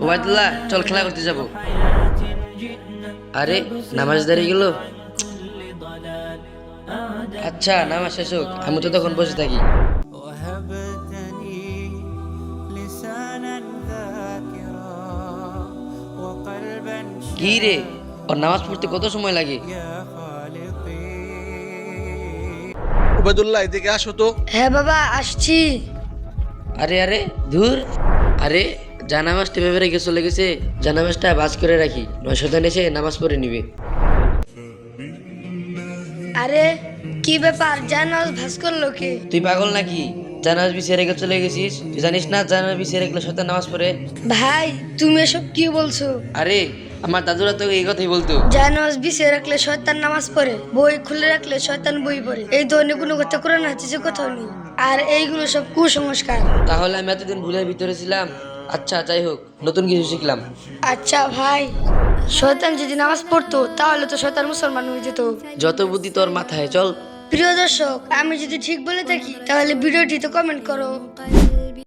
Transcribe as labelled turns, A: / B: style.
A: ওবায়দুল্লাহ চল খেলা করতে যাব। আরে নামাজ দাঁড়িয়ে গেল। আচ্ছা নামাজ শেষ হোক, আমি তো তখন বসে থাকি।
B: وهبتني لسانا ذاكرا وقلبا
A: কি রে, ওর নামাজ পড়তে কত সময় লাগে?
B: يا خالقي
C: ওবায়দুল্লাহ এদিকে আসো তো।
D: হ্যাঁ বাবা আসছি।
A: আরে আরে ধুর, আরে জানামাজটা ভেবে রেখে চলে গেছে। জানামাজটা বাজ করে রাখি, নয় শয়তান এসে নামাজ পড়ে নিবে।
D: আরে কি ব্যাপার, জানাজ ভাস করলো কে?
A: তুই পাগল নাকি? জানাজ বিছিয়ে রেখে চলে গেছিস? তুই জানিস না জানাজ বিছিয়ে রেখলে শয়তান নামাজ পড়ে?
D: ভাই তুমি এসব কি বলছো?
A: আরে আমার দাদুরা তো এই কথাই বলতো।
D: জানাজ বিছিয়ে রাখলে শয়তান নামাজ পড়ে, বই খুলে রাখলে শয়তান বই পড়ে, এই ধরনের কোনো কথা কোরআন হাদিসে কোথাও নেই। আর এইগুলো সব কুসংস্কার।
A: তাহলে আমি এতদিন ভুলের ভিতরে ছিলাম। আচ্ছা যাই হোক, নতুন কিছু শিখলাম।
D: আচ্ছা ভাই, শয়তান যদি নামাজ পড়তো তাহলে তো শয়তান মুসলমান হয়ে যেত।
A: যত বুদ্ধি তোর মাথায়, চল।
D: প্রিয় দর্শক, আমি যদি ঠিক বলে থাকি তাহলে ভিডিওটিতে কমেন্ট করো।